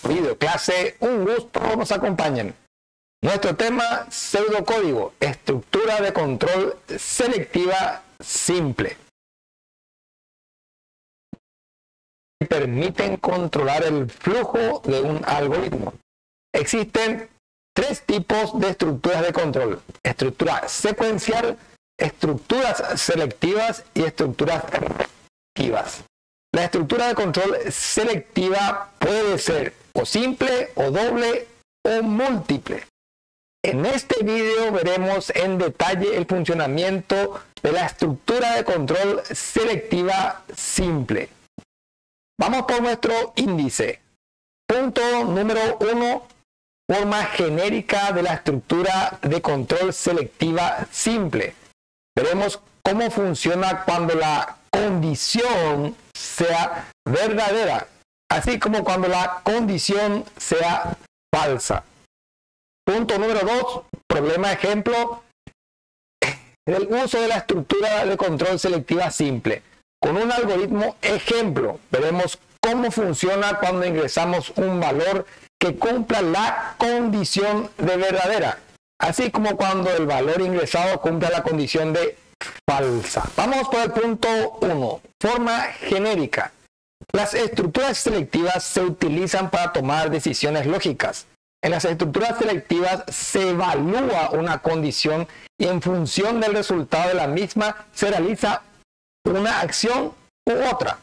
videoclase. Un gusto, nos acompañen. Nuestro tema, pseudocódigo, estructura de control selectiva simple. Permiten controlar el flujo de un algoritmo. Existen tres tipos de estructuras de control: estructura secuencial, estructuras selectivas y estructuras recurrentes. La estructura de control selectiva puede ser o simple, o doble, o múltiple. En este video veremos en detalle el funcionamiento de la estructura de control selectiva simple. Vamos por nuestro índice. Punto número 1. Forma genérica de la estructura de control selectiva simple. Veremos cómo funciona cuando la condición sea verdadera, así como cuando la condición sea falsa. Punto número 2. Problema ejemplo. El uso de la estructura de control selectiva simple. Con un algoritmo ejemplo, veremos cómo funciona cuando ingresamos un valor que cumpla la condición de verdadera, así como cuando el valor ingresado cumpla la condición de falsa. Vamos por el punto 1. Forma genérica. Las estructuras selectivas se utilizan para tomar decisiones lógicas. En las estructuras selectivas se evalúa una condición y en función del resultado de la misma se realiza una acción u otra.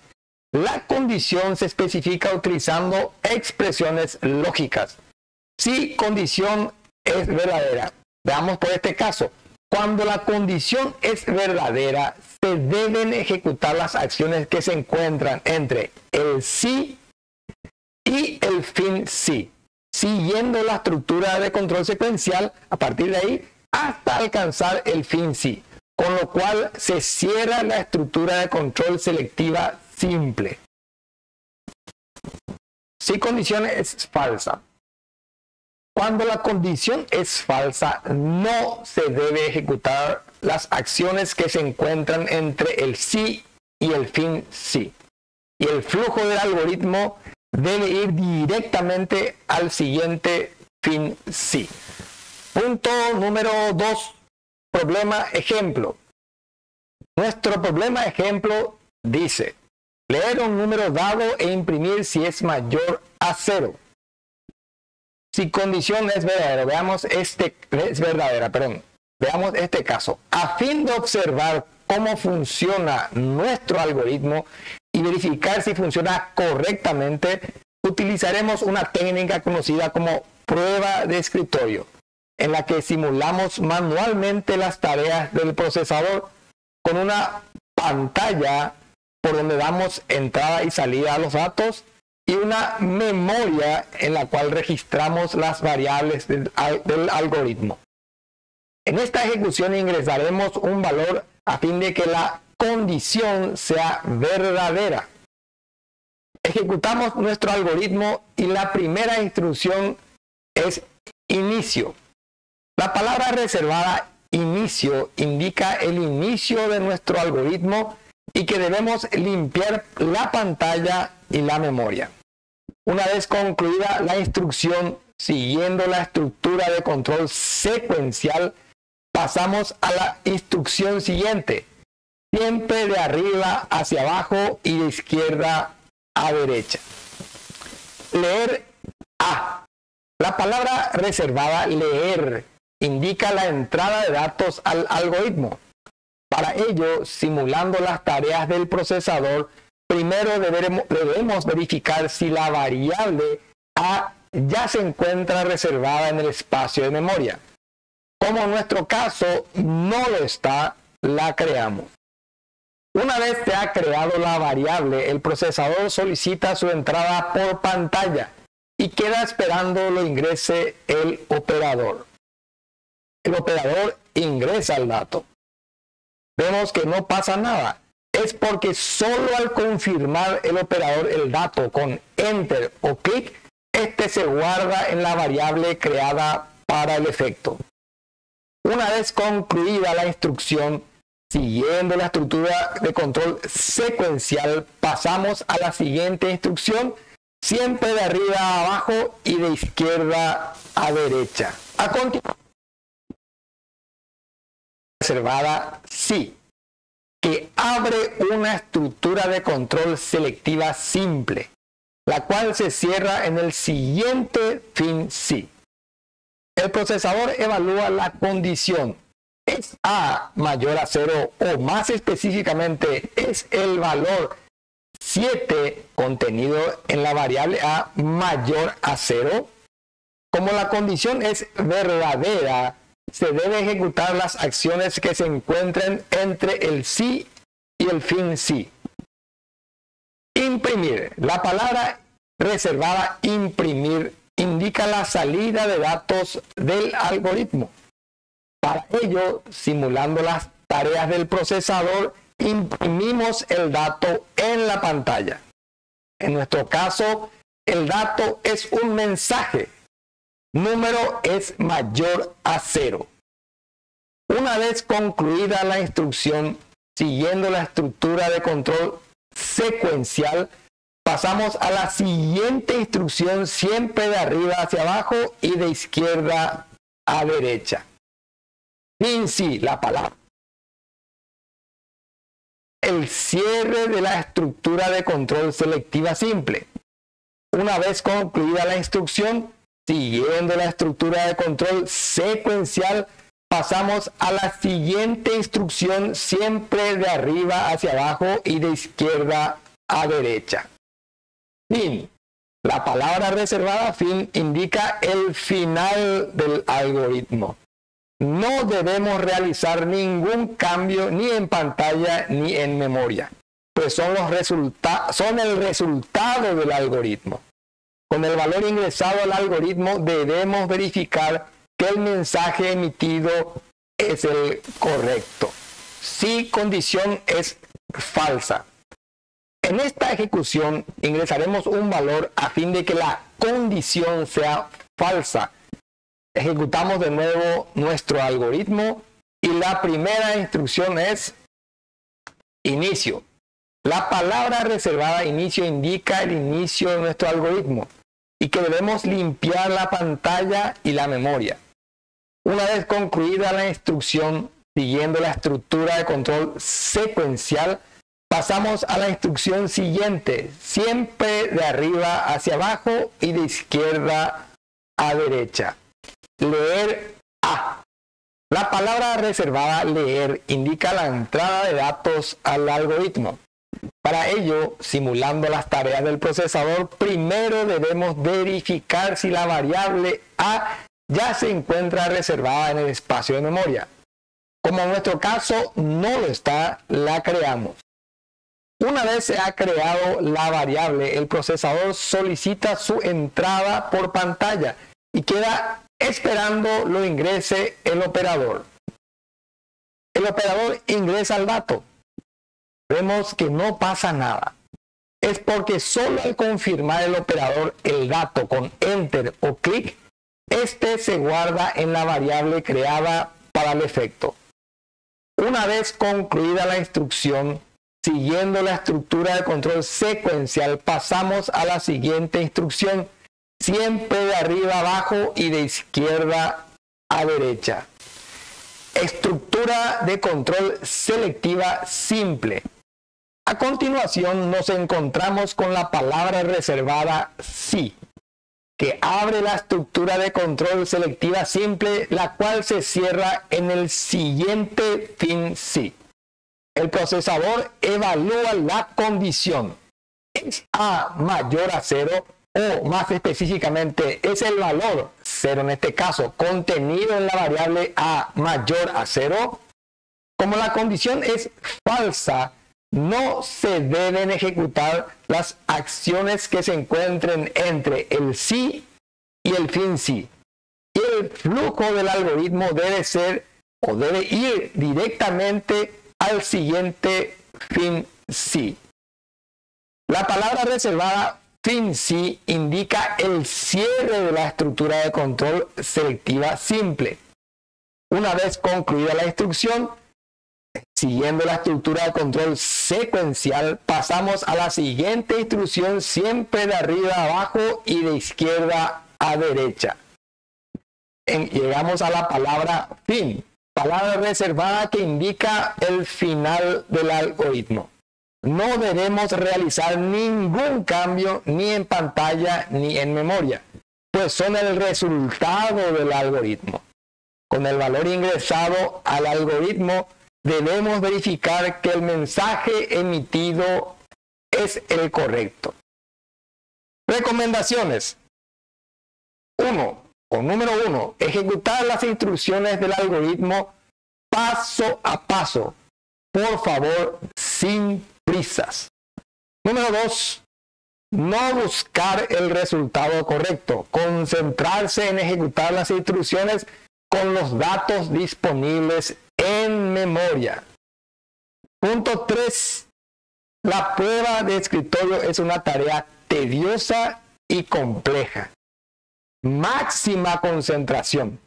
La condición se especifica utilizando expresiones lógicas. Si condición es verdadera, veamos por este caso. Cuando la condición es verdadera, se deben ejecutar las acciones que se encuentran entre el sí y el fin sí, siguiendo la estructura de control secuencial a partir de ahí hasta alcanzar el fin sí, con lo cual se cierra la estructura de control selectiva simple. Si condición es falsa. Cuando la condición es falsa, no se debe ejecutar las acciones que se encuentran entre el sí y el fin sí. Y el flujo del algoritmo debe ir directamente al siguiente fin sí. Punto número 2. Problema ejemplo. Nuestro problema ejemplo dice: leer un número dado e imprimir si es mayor a 0. Si condición es verdadera, veamos este caso. A fin de observar cómo funciona nuestro algoritmo y verificar si funciona correctamente, utilizaremos una técnica conocida como prueba de escritorio, en la que simulamos manualmente las tareas del procesador con una pantalla por donde damos entrada y salida a los datos y una memoria en la cual registramos las variables del algoritmo. En esta ejecución ingresaremos un valor a fin de que la condición sea verdadera. Ejecutamos nuestro algoritmo y la primera instrucción es inicio. La palabra reservada inicio indica el inicio de nuestro algoritmo y que debemos limpiar la pantalla y la memoria. Una vez concluida la instrucción, siguiendo la estructura de control secuencial, pasamos a la instrucción siguiente, siempre de arriba hacia abajo y de izquierda a derecha. Leer A. La palabra reservada leer indica la entrada de datos al algoritmo. Para ello, simulando las tareas del procesador, primero debemos verificar si la variable A ya se encuentra reservada en el espacio de memoria. Como en nuestro caso no lo está, la creamos. Una vez se ha creado la variable, el procesador solicita su entrada por pantalla y queda esperando lo ingrese el operador. El operador ingresa el dato. Vemos que no pasa nada. Es porque solo al confirmar el operador el dato con enter o clic, este se guarda en la variable creada para el efecto. Una vez concluida la instrucción, siguiendo la estructura de control secuencial, pasamos a la siguiente instrucción, siempre de arriba a abajo y de izquierda a derecha. A continuación, reservada sí, que abre una estructura de control selectiva simple, la cual se cierra en el siguiente fin sí. El procesador evalúa la condición es A mayor a 0 o más específicamente es el valor 7 contenido en la variable A mayor a 0. Como la condición es verdadera, se debe ejecutar las acciones que se encuentren entre el sí y el fin sí. Imprimir. La palabra reservada imprimir indica la salida de datos del algoritmo. Para ello, simulando las tareas del procesador, imprimimos el dato en la pantalla. En nuestro caso, el dato es un mensaje. Número es mayor a 0. Una vez concluida la instrucción, siguiendo la estructura de control secuencial, pasamos a la siguiente instrucción siempre de arriba hacia abajo y de izquierda a derecha. Fin sí, la palabra. El cierre de la estructura de control selectiva simple. Una vez concluida la instrucción, siguiendo la estructura de control secuencial, pasamos a la siguiente instrucción siempre de arriba hacia abajo y de izquierda a derecha. Fin. La palabra reservada fin indica el final del algoritmo. No debemos realizar ningún cambio ni en pantalla ni en memoria, pues son el resultado del algoritmo. Con el valor ingresado al algoritmo debemos verificar que el mensaje emitido es el correcto. Si condición es falsa. En esta ejecución ingresaremos un valor a fin de que la condición sea falsa. Ejecutamos de nuevo nuestro algoritmo y la primera instrucción es inicio. La palabra reservada inicio indica el inicio de nuestro algoritmo y que debemos limpiar la pantalla y la memoria. Una vez concluida la instrucción, siguiendo la estructura de control secuencial, pasamos a la instrucción siguiente, siempre de arriba hacia abajo y de izquierda a derecha. Leer A. La palabra reservada leer indica la entrada de datos al algoritmo. Para ello, simulando las tareas del procesador, primero debemos verificar si la variable A ya se encuentra reservada en el espacio de memoria. Como en nuestro caso no lo está, la creamos. Una vez se ha creado la variable, el procesador solicita su entrada por pantalla y queda esperando lo ingrese el operador. El operador ingresa el dato. Vemos que no pasa nada. Es porque solo al confirmar el operador el dato con enter o clic, este se guarda en la variable creada para el efecto. Una vez concluida la instrucción, siguiendo la estructura de control secuencial, pasamos a la siguiente instrucción, siempre de arriba a abajo y de izquierda a derecha. Estructura de control selectiva simple. A continuación nos encontramos con la palabra reservada sí, que abre la estructura de control selectiva simple, la cual se cierra en el siguiente fin sí. El procesador evalúa la condición. ¿Es A mayor a 0? O más específicamente, es el valor 0 en este caso contenido en la variable A mayor a 0. Como la condición es falsa, no se deben ejecutar las acciones que se encuentren entre el sí y el fin sí. Y el flujo del algoritmo debe ir directamente al siguiente fin sí. La palabra reservada fin sí indica el cierre de la estructura de control selectiva simple. Una vez concluida la instrucción, Siguiendo la estructura de control secuencial, pasamos a la siguiente instrucción, siempre de arriba a abajo y de izquierda a derecha. Llegamos a la palabra fin, palabra reservada que indica el final del algoritmo. No debemos realizar ningún cambio ni en pantalla ni en memoria, pues son el resultado del algoritmo. Con el valor ingresado al algoritmo, debemos verificar que el mensaje emitido es el correcto. Recomendaciones. Número 1. Ejecutar las instrucciones del algoritmo paso a paso. Por favor, sin prisas. Número 2. No buscar el resultado correcto. Concentrarse en ejecutar las instrucciones con los datos disponibles en memoria. Punto 3. La prueba de escritorio es una tarea tediosa y compleja. Máxima concentración.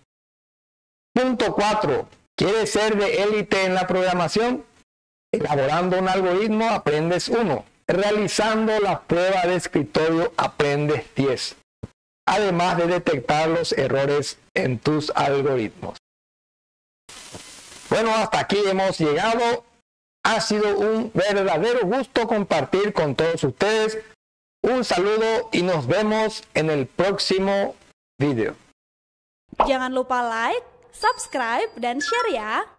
Punto 4. ¿Quieres ser de élite en la programación? Elaborando un algoritmo aprendes 1. Realizando la prueba de escritorio aprendes 10. Además de detectar los errores en tus algoritmos. Bueno, hasta aquí hemos llegado. Ha sido un verdadero gusto compartir con todos ustedes. Un saludo y nos vemos en el próximo video. Jangan lupa like, subscribe, dan share ya!